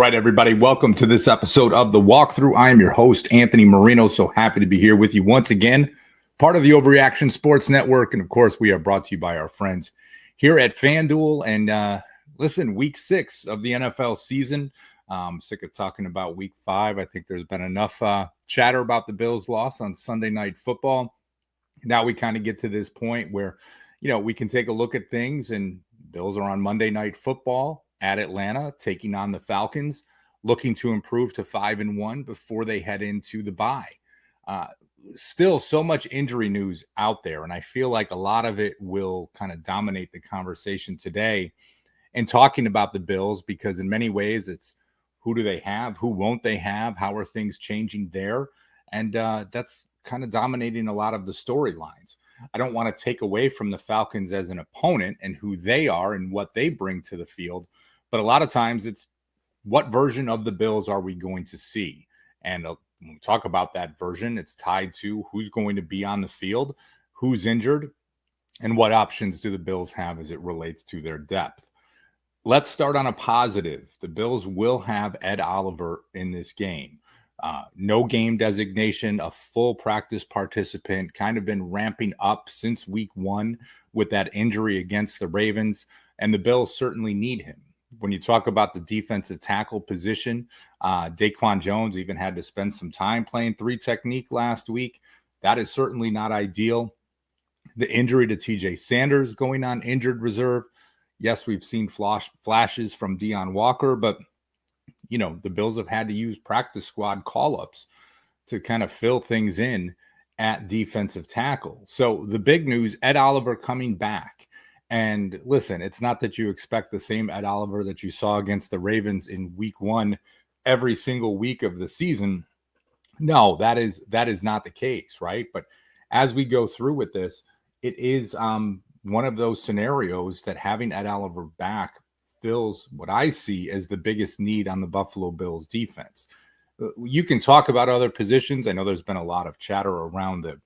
right, everybody, welcome to this episode of The Walkthrough. I am your host, Anthony Marino. So happy to be here with you once again, part of the Overreaction Sports Network. And of course, we are brought to you by our friends here at FanDuel. And listen, week 6 of the NFL season. I'm sick of talking about week 5. I think there's been enough chatter about the Bills' loss on Sunday Night Football. Now we kind of get to this point where, we can take a look at things, and Bills are on Monday Night Football at Atlanta, taking on the Falcons, looking to improve to 5-1 before they head into the bye. Still so much injury news out there, and I feel like a lot of it will kind of dominate the conversation today in talking about the Bills, because in many ways it's who do they have, who won't they have, how are things changing there, and that's kind of dominating a lot of the storylines. I don't want to take away from the Falcons as an opponent and who they are and what they bring to the field, but a lot of times it's what version of the Bills are we going to see? And when we talk about that version, it's tied to who's going to be on the field, who's injured, and what options do the Bills have as it relates to their depth. Let's start on a positive. The Bills will have Ed Oliver in this game. No game designation, a full practice participant, kind of been ramping up since week 1 with that injury against the Ravens, and the Bills certainly need him. When you talk about the defensive tackle position, Daquan Jones even had to spend some time playing 3 technique last week. That is certainly not ideal. The injury to TJ Sanders going on injured reserve. Yes, we've seen flashes from Deion Walker, but the Bills have had to use practice squad call-ups to kind of fill things in at defensive tackle. So the big news, Ed Oliver coming back. And listen, it's not that you expect the same Ed Oliver that you saw against the Ravens in week 1 every single week of the season. No, that is not the case, right? But as we go through with this, it is one of those scenarios that having Ed Oliver back fills what I see as the biggest need on the Buffalo Bills defense. You can talk about other positions. I know there's been a lot of chatter around the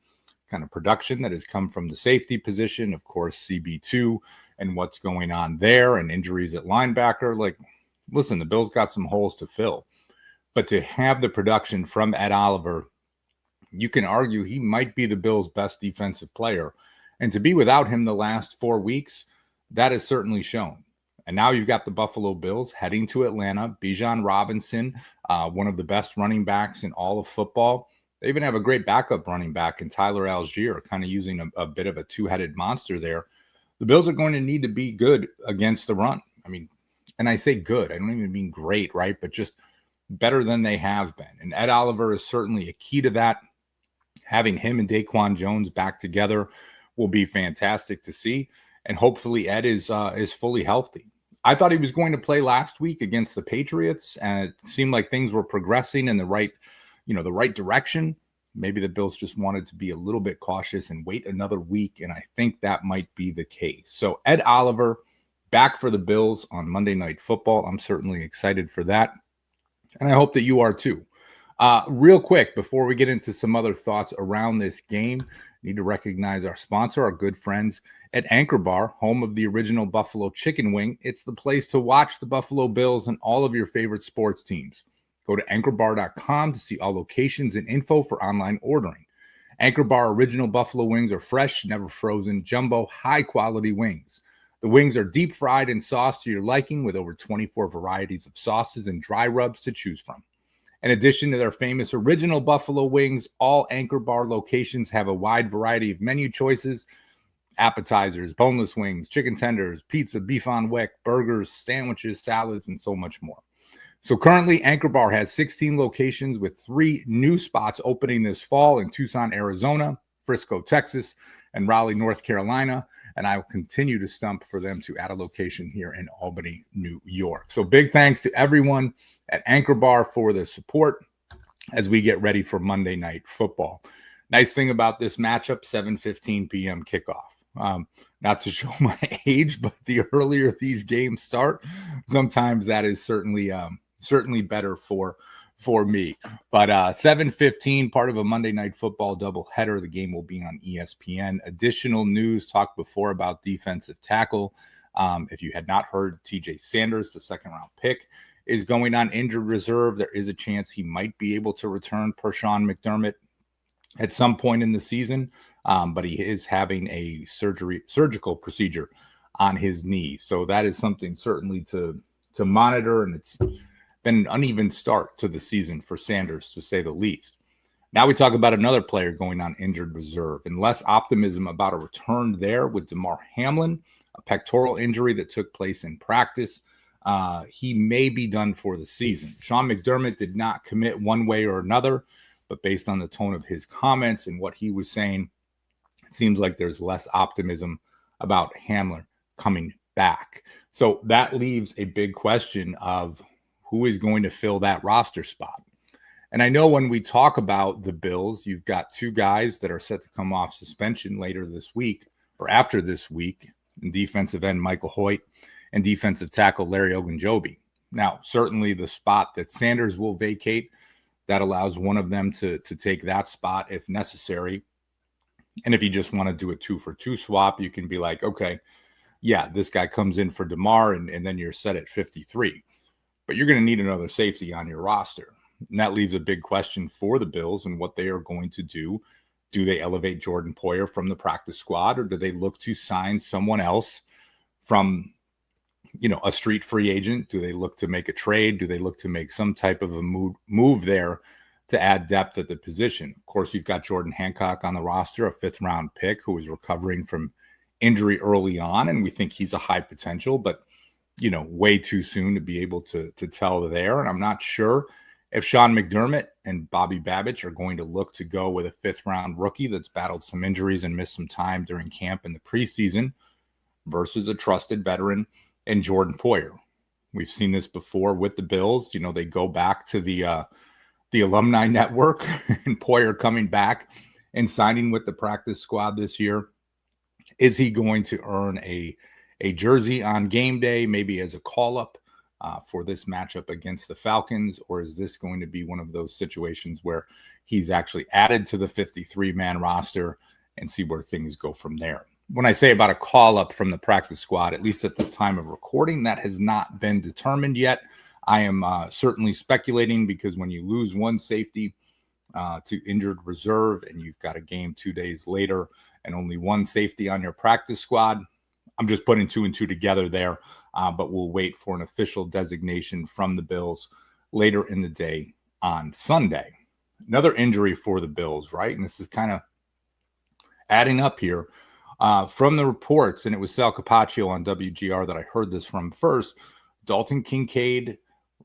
kind of production that has come from the safety position, of course, CB2 and what's going on there, and injuries at linebacker. Like, listen, the Bills got some holes to fill, but to have the production from Ed Oliver, you can argue he might be the Bills' best defensive player. And to be without him the last 4 weeks, that is certainly shown. And now you've got the Buffalo Bills heading to Atlanta. Bijan Robinson, one of the best running backs in all of football. They even have a great backup running back in Tyler Algier, kind of using a bit of a two-headed monster there. The Bills are going to need to be good against the run. I mean, and I say good, I don't even mean great, right? But just better than they have been. And Ed Oliver is certainly a key to that. Having him and Daquan Jones back together will be fantastic to see. And hopefully Ed is fully healthy. I thought he was going to play last week against the Patriots, and it seemed like things were progressing in the right direction. Maybe the Bills just wanted to be a little bit cautious and wait another week, and I think that might be the case. So Ed Oliver back for the Bills on Monday Night Football. I'm certainly excited for that, and I hope that you are too. Real quick, before we get into some other thoughts around this game, need to recognize our sponsor, our good friends at Anchor Bar, home of the original Buffalo Chicken Wing. It's the place to watch the Buffalo Bills and all of your favorite sports teams. Go to anchorbar.com to see all locations and info for online ordering. Anchor Bar original Buffalo wings are fresh, never frozen, jumbo, high-quality wings. The wings are deep fried and sauced to your liking with over 24 varieties of sauces and dry rubs to choose from. In addition to their famous original Buffalo wings, all Anchor Bar locations have a wide variety of menu choices: appetizers, boneless wings, chicken tenders, pizza, beef on wick, burgers, sandwiches, salads, and so much more. So currently, Anchor Bar has 16 locations with 3 new spots opening this fall in Tucson, Arizona, Frisco, Texas, and Raleigh, North Carolina. And I will continue to stump for them to add a location here in Albany, New York. So big thanks to everyone at Anchor Bar for the support as we get ready for Monday Night Football. Nice thing about this matchup, 7:15 p.m. kickoff. Not to show my age, but the earlier these games start, sometimes that is certainly better for me. But 7:15, part of a Monday Night Football doubleheader. The game will be on ESPN. Additional news, talked before about defensive tackle. If you had not heard, TJ Sanders, the second-round pick, is going on injured reserve. There is a chance he might be able to return per Sean McDermott at some point in the season, but he is having a surgical procedure on his knee. So that is something certainly to monitor, and it's been an uneven start to the season for Sanders, to say the least. Now we talk about another player going on injured reserve, and less optimism about a return there with Damar Hamlin, a pectoral injury that took place in practice. He may be done for the season. Sean McDermott did not commit one way or another, but based on the tone of his comments and what he was saying, it seems like there's less optimism about Hamlin coming back. So that leaves a big question of who is going to fill that roster spot. And I know when we talk about the Bills, you've got two guys that are set to come off suspension later this week or after this week, in defensive end Michael Hoyt and defensive tackle Larry Ogunjobi. Now, certainly the spot that Sanders will vacate, that allows one of them to take that spot if necessary. And if you just want to do a 2-for-2 swap, you can be like, okay, yeah, this guy comes in for Damar, and then you're set at 53. But you're going to need another safety on your roster. And that leaves a big question for the Bills and what they are going to do. Do they elevate Jordan Poyer from the practice squad, or do they look to sign someone else from, a street free agent? Do they look to make a trade? Do they look to make some type of a move there to add depth at the position? Of course, you've got Jordan Hancock on the roster, a 5th-round pick who is recovering from injury early on, and we think he's a high potential, but, way too soon to be able to tell there. And I'm not sure if Sean McDermott and Bobby Babich are going to look to go with a 5th-round rookie that's battled some injuries and missed some time during camp in the preseason versus a trusted veteran and Jordan Poyer. We've seen this before with the Bills. They go back to the alumni network and Poyer coming back and signing with the practice squad this year. Is he going to earn a jersey on game day, maybe as a call-up for this matchup against the Falcons, or is this going to be one of those situations where he's actually added to the 53-man roster and see where things go from there? When I say about a call-up from the practice squad, at least at the time of recording, that has not been determined yet. I am certainly speculating, because when you lose one safety to injured reserve and you've got a game 2 days later and only one safety on your practice squad, I'm just putting 2 and 2 together there, but we'll wait for an official designation from the Bills later in the day on Sunday. Another injury for the Bills, right? And this is kind of adding up here. From the reports, and it was Sal Capaccio on WGR that I heard this from first, Dalton Kincaid,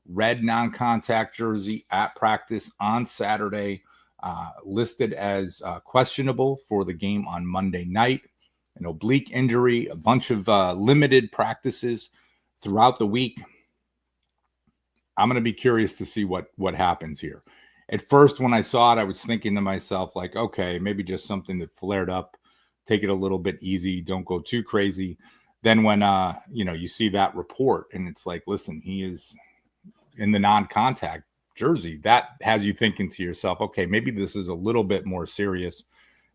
red non-contact jersey at practice on Saturday, listed as questionable for the game on Monday night. An oblique injury, a bunch of limited practices throughout the week. I'm going to be curious to see what happens here. At first, when I saw it, I was thinking to myself, like, okay, maybe just something that flared up. Take it a little bit easy. Don't go too crazy. Then when, you see that report and it's like, listen, he is in the non-contact jersey, that has you thinking to yourself, okay, maybe this is a little bit more serious,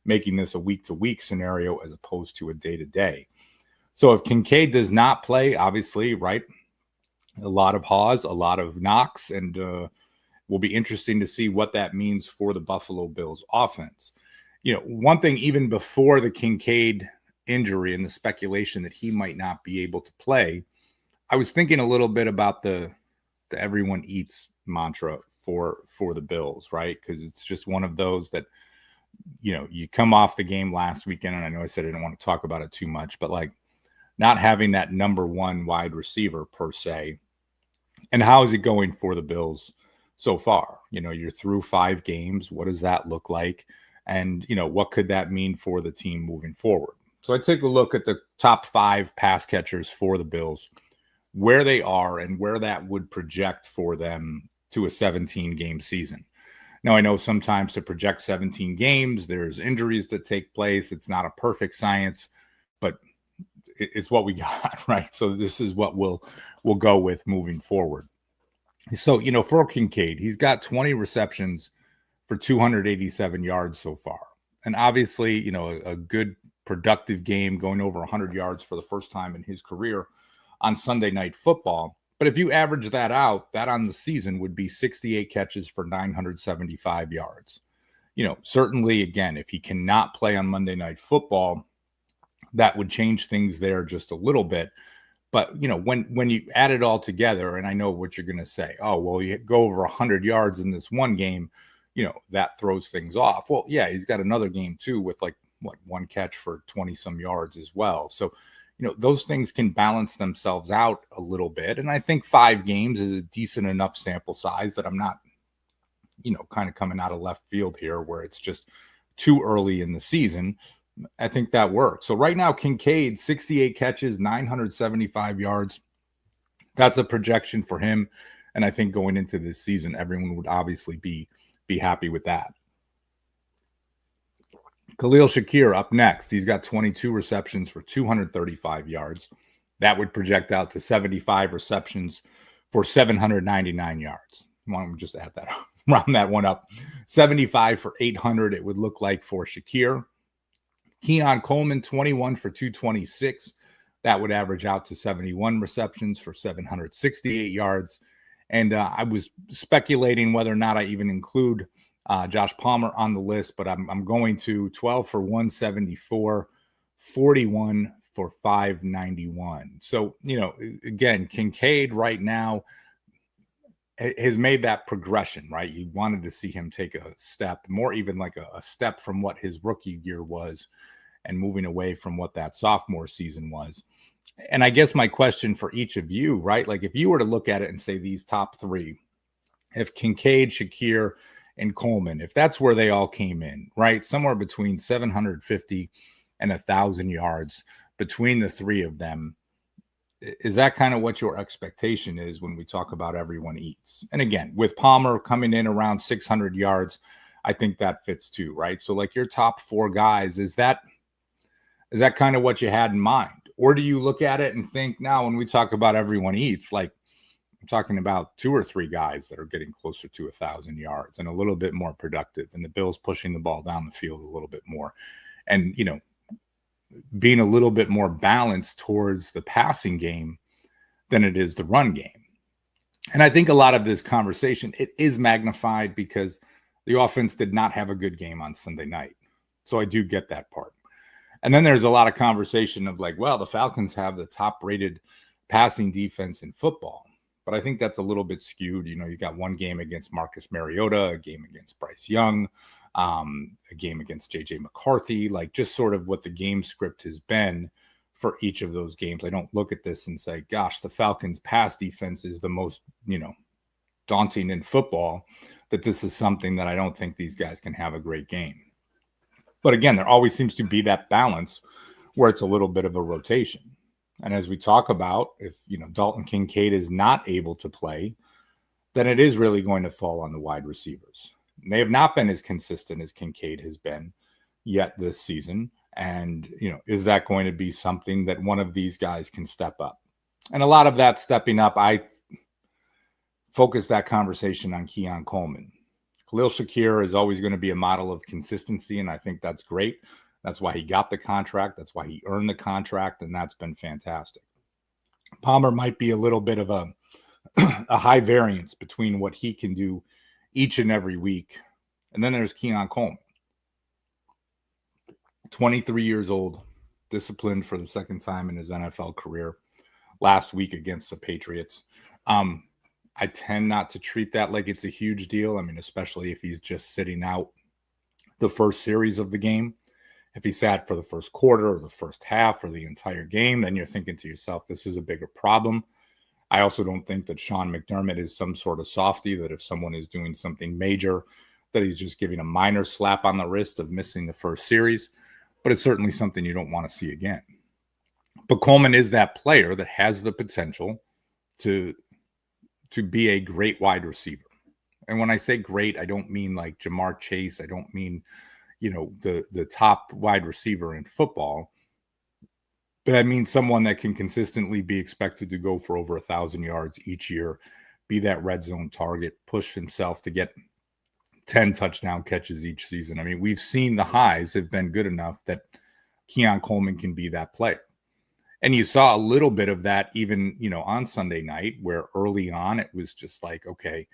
making this a week-to-week scenario as opposed to a day-to-day. So if Kincaid does not play, obviously, right, a lot of haws, a lot of knocks, and will be interesting to see what that means for the Buffalo Bills offense. One thing, even before the Kincaid injury and the speculation that he might not be able to play, I was thinking a little bit about the everyone eats mantra for the Bills, right? Because it's just one of those that, you come off the game last weekend, and I know I said I didn't want to talk about it too much, but like not having that number one wide receiver per se. And how is it going for the Bills so far? You're through 5 games. What does that look like? And, what could that mean for the team moving forward? So I take a look at the top 5 pass catchers for the Bills, where they are and where that would project for them to a 17-game season. Now, I know sometimes to project 17 games, there's injuries that take place. It's not a perfect science, but it's what we got, right? So this is what we'll go with moving forward. So, for Kincaid, he's got 20 receptions for 287 yards so far. And obviously, a good productive game, going over 100 yards for the first time in his career on Sunday Night Football. But if you average that out, that on the season would be 68 catches for 975 yards. Certainly, again, if he cannot play on Monday Night Football, that would change things there just a little bit. But, when you add it all together, and I know what you're going to say, oh, well, you go over 100 yards in this one game, that throws things off. Well, yeah, he's got another game too with one catch for 20 some yards as well. So, those things can balance themselves out a little bit. And I think 5 games is a decent enough sample size that I'm not, kind of coming out of left field here where it's just too early in the season. I think that works. So right now, Kincaid, 68 catches, 975 yards. That's a projection for him. And I think going into this season, everyone would obviously be happy with that. Khalil Shakir up next. He's got 22 receptions for 235 yards. That would project out to 75 receptions for 799 yards. Why don't we just add that, round that one up? 75 for 800, it would look like for Shakir. Keon Coleman, 21 for 226. That would average out to 71 receptions for 768 yards. And I was speculating whether or not I even include Josh Palmer on the list, but I'm going to. 12 for 174, 41 for 591. So, again, Kincaid right now has made that progression, right? You wanted to see him take a step, more even like a step from what his rookie year was and moving away from what that sophomore season was. And I guess my question for each of you, right? Like if you were to look at it and say these top 3, if Kincaid, Shakir, and Coleman, if that's where they all came in, right? Somewhere between 750 and 1,000 yards between the 3 of them. Is that kind of what your expectation is when we talk about everyone eats? And again, with Palmer coming in around 600 yards, I think that fits too, right? So like your top 4 guys, is that kind of what you had in mind? Or do you look at it and think now when we talk about everyone eats, like I'm talking about 2 or 3 guys that are getting closer to 1,000 yards and a little bit more productive, and the Bills pushing the ball down the field a little bit more, and being a little bit more balanced towards the passing game than it is the run game. And I think a lot of this conversation, it is magnified because the offense did not have a good game on Sunday night. So I do get that part. And then there's a lot of conversation of like, well, the Falcons have the top rated passing defense in football. But I think that's a little bit skewed. You got one game against Marcus Mariota, a game against Bryce Young, a game against J.J. McCarthy, like just sort of what the game script has been for each of those games. I don't look at this and say, gosh, the Falcons pass defense is the most, daunting in football, that this is something that I don't think these guys can have a great game. But again, there always seems to be that balance where it's a little bit of a rotation. And as we talk about, if, Dalton Kincaid is not able to play, then it is really going to fall on the wide receivers. And they have not been as consistent as Kincaid has been yet this season. And, is that going to be something that one of these guys can step up? And a lot of that stepping up, I focus that conversation on Keon Coleman. Khalil Shakir is always going to be a model of consistency, and I think that's great. That's why he got the contract. That's why he earned the contract, and that's been fantastic. Palmer might be a little bit of a high variance between what he can do each and every week. And then there's Keon Coleman, 23 years old, disciplined for the second time in his NFL career last week against the Patriots. I tend not to treat that like it's a huge deal. I mean, especially if he's just sitting out the first series of the game. If he sat for the first quarter or the first half or the entire game, then you're thinking to yourself, this is a bigger problem. I also don't think that Sean McDermott is some sort of softy, that if someone is doing something major, that he's just giving a minor slap on the wrist of missing the first series. But it's certainly something you don't want to see again. But Coleman is that player that has the potential to be a great wide receiver. And when I say great, I don't mean like Jamar Chase. I don't mean, the top wide receiver in football. But I mean someone that can consistently be expected to go for over 1,000 yards each year, be that red zone target, push himself to get 10 touchdown catches each season. I mean, we've seen the highs have been good enough that Keon Coleman can be that player. And you saw a little bit of that even, on Sunday night, where early on it was just like, okay,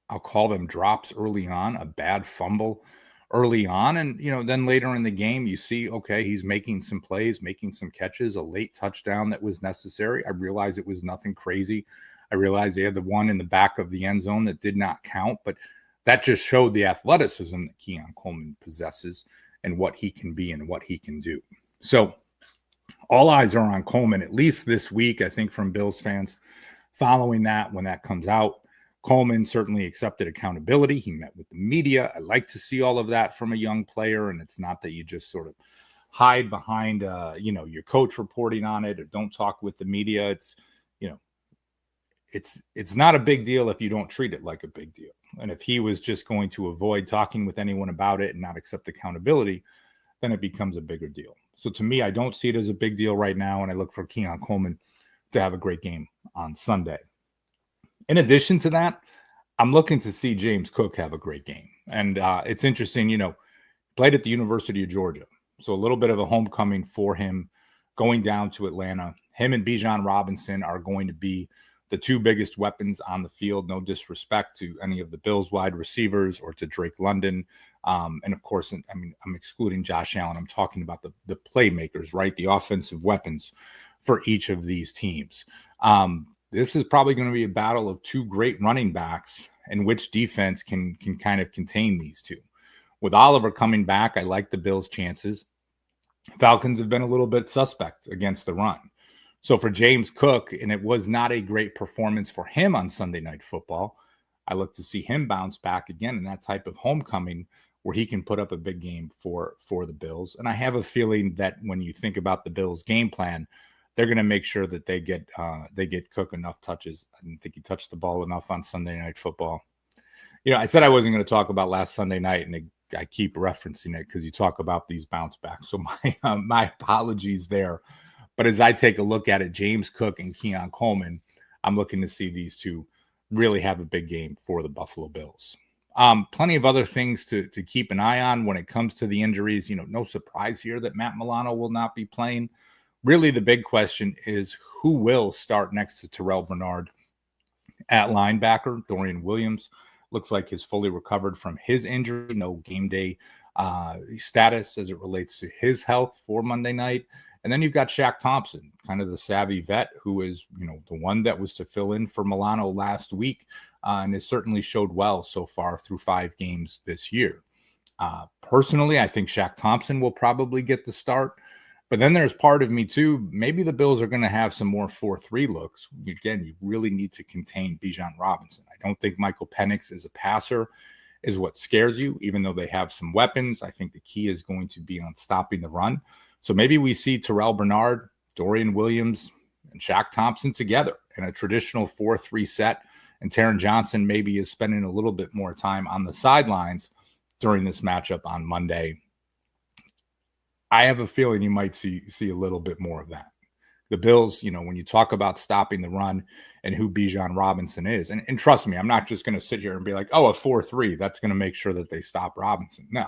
I'll call them drops early on, a bad fumble early on. And, then later in the game, you see, okay, he's making some plays, making some catches, a late touchdown that was necessary. I realized it was nothing crazy. I realized they had the one in the back of the end zone that did not count, but that just showed the athleticism that Keon Coleman possesses and what he can be and what he can do. So all eyes are on Coleman, at least this week, I think, from Bills fans. Following that, when that comes out, Coleman certainly accepted accountability. He met with the media. I like to see all of that from a young player, and it's not that you just sort of hide behind, your coach reporting on it or don't talk with the media. It's not a big deal if you don't treat it like a big deal. And if he was just going to avoid talking with anyone about it and not accept accountability, then it becomes a bigger deal. So to me, I don't see it as a big deal right now, and I look for Keon Coleman to have a great game on Sunday. In addition to that, I'm looking to see James Cook have a great game. And it's interesting, played at the University of Georgia. So a little bit of a homecoming for him going down to Atlanta. Him and Bijan Robinson are going to be the two biggest weapons on the field. No disrespect to any of the Bills wide receivers or to Drake London. And of course, I'm excluding Josh Allen. I'm talking about the playmakers, right? The offensive weapons for each of these teams. This is probably going to be a battle of two great running backs and which defense can kind of contain these two. With Oliver coming back, I like the Bills' chances. Falcons have been a little bit suspect against the run. So for James Cook, and it was not a great performance for him on Sunday Night Football, I look to see him bounce back again in that type of homecoming where he can put up a big game for the Bills. And I have a feeling that when you think about the Bills' game plan, they're going to make sure that they get Cook enough touches. I didn't think he touched the ball enough on Sunday Night Football. I said I wasn't going to talk about last Sunday night, and I keep referencing it because you talk about these bounce backs. So my apologies there. But as I take a look at it, James Cook and Keon Coleman, I'm looking to see these two really have a big game for the Buffalo Bills. Plenty of other things to keep an eye on when it comes to the injuries. No surprise here that Matt Milano will not be playing. Really, the big question is who will start next to Terrell Bernard at linebacker. Dorian Williams looks like he's fully recovered from his injury. No game day status as it relates to his health for Monday night. And then you've got Shaq Thompson, kind of the savvy vet who is, the one that was to fill in for Milano last week and has certainly showed well so far through 5 games this year. Personally, I think Shaq Thompson will probably get the start. But then there's part of me too, maybe the Bills are going to have some more 4-3 looks. Again, you really need to contain Bijan Robinson. I don't think Michael Penix as a passer is what scares you, even though they have some weapons. I think the key is going to be on stopping the run. So maybe we see Terrell Bernard, Dorian Williams, and Shaq Thompson together in a traditional 4-3 set. And Taron Johnson maybe is spending a little bit more time on the sidelines during this matchup on Monday. I have a feeling you might see a little bit more of that. The Bills, when you talk about stopping the run and who Bijan Robinson is, and trust me, I'm not just going to sit here and be like, oh, a 4-3, that's going to make sure that they stop Robinson. No,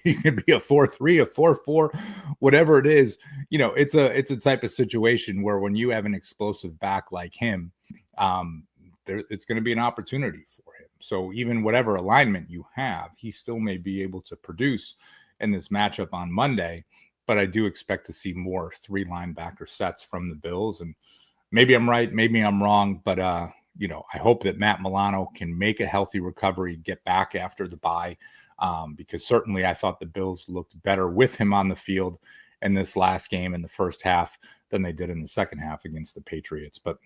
he could be a 4-3, a 4-4, whatever it is. It's a type of situation where when you have an explosive back like him, it's going to be an opportunity for him. So even whatever alignment you have, he still may be able to produce in this matchup on Monday, but I do expect to see more 3 linebacker sets from the Bills. And maybe I'm right, maybe I'm wrong, but I hope that Matt Milano can make a healthy recovery, get back after the bye, because certainly I thought the Bills looked better with him on the field in this last game in the first half than they did in the second half against the Patriots. But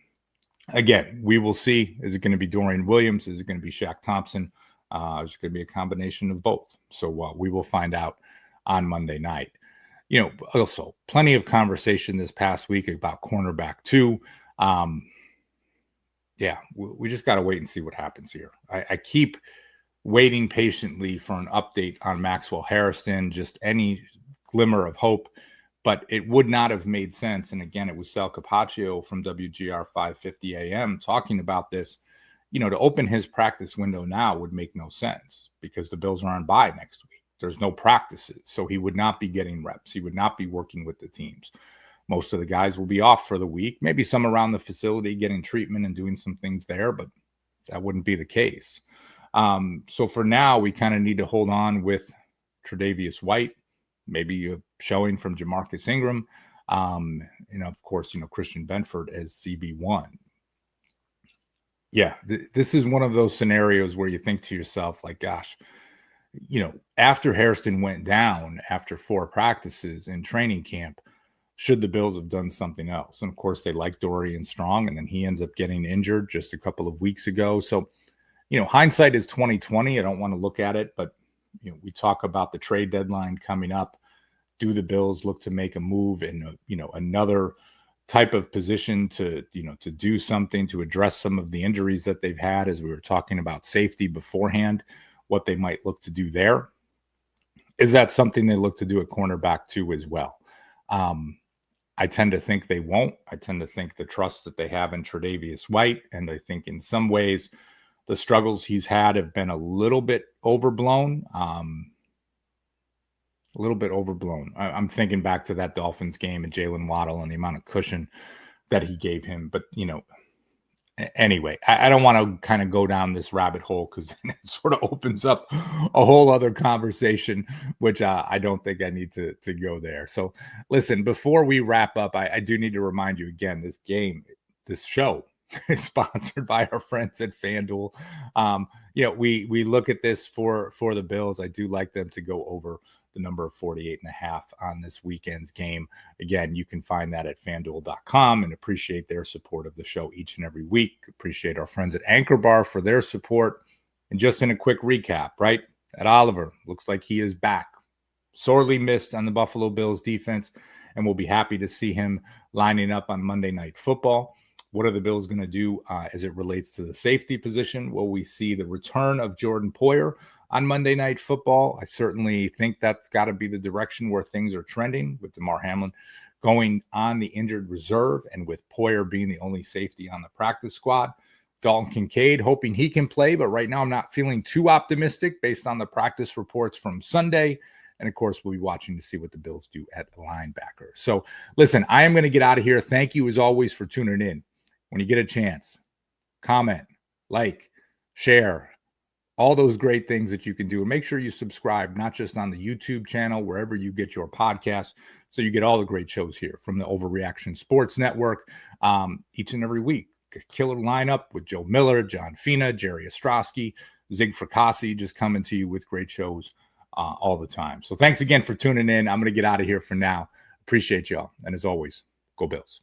again, we will see. Is it going to be Dorian Williams? Is it going to be Shaq Thompson? It's going to be a combination of both. So we will find out on Monday night. Also plenty of conversation this past week about cornerback too. We just got to wait and see what happens here. I keep waiting patiently for an update on Maxwell Harrison, just any glimmer of hope, but it would not have made sense. And again, it was Sal Capaccio from WGR 550 AM talking about this. To open his practice window now would make no sense because the Bills are on bye next week. There's no practices, so he would not be getting reps. He would not be working with the teams. Most of the guys will be off for the week, maybe some around the facility getting treatment and doing some things there, but that wouldn't be the case. So for now, we kind of need to hold on with Tre'Davious White, maybe a showing from Jamarcus Ingram, of course, Christian Benford as CB1. Yeah, this is one of those scenarios where you think to yourself, like, gosh, after Hairston went down after 4 practices in training camp, should the Bills have done something else? And of course, they like Dorian Strong, and then he ends up getting injured just a couple of weeks ago. So, hindsight is 2020. I don't want to look at it, but we talk about the trade deadline coming up. Do the Bills look to make a move in another type of position to do something to address some of the injuries that they've had, as we were talking about safety beforehand, what they might look to do there? Is that something they look to do at cornerback too as well? I tend to think they won't. I tend to think the trust that they have in Tre'Davious White, and I think in some ways the struggles he's had have been a little bit overblown. I'm thinking back to that Dolphins game and Jalen Waddle and the amount of cushion that he gave him. But, anyway, I don't want to kind of go down this rabbit hole, because then it sort of opens up a whole other conversation, which I don't think I need to go there. So listen, before we wrap up, I do need to remind you again, this show is sponsored by our friends at FanDuel. We look at this for the Bills. I do like them to go over the number of 48.5 on this weekend's game. Again, you can find that at FanDuel.com, and appreciate their support of the show each and every week. Appreciate our friends at Anchor Bar for their support. And just in a quick recap, right? Ed Oliver looks like he is back. Sorely missed on the Buffalo Bills defense, and we'll be happy to see him lining up on Monday Night Football. What are the Bills going to do as it relates to the safety position? Will we see the return of Jordan Poyer on Monday Night Football? I certainly think that's got to be the direction where things are trending, with Damar Hamlin going on the injured reserve and with Poyer being the only safety on the practice squad. Dalton Kincaid, hoping he can play, but right now I'm not feeling too optimistic based on the practice reports from Sunday. And of course, we'll be watching to see what the Bills do at linebacker. So listen, I am going to get out of here. Thank you as always for tuning in. When you get a chance, comment, like, share, all those great things that you can do. And make sure you subscribe, not just on the YouTube channel, wherever you get your podcasts, so you get all the great shows here from the Overreaction Sports Network each and every week. A killer lineup with Joe Miller, John Fina, Jerry Ostrowski, Zig Fracassi, just coming to you with great shows all the time. So thanks again for tuning in. I'm going to get out of here for now. Appreciate y'all. And as always, go Bills.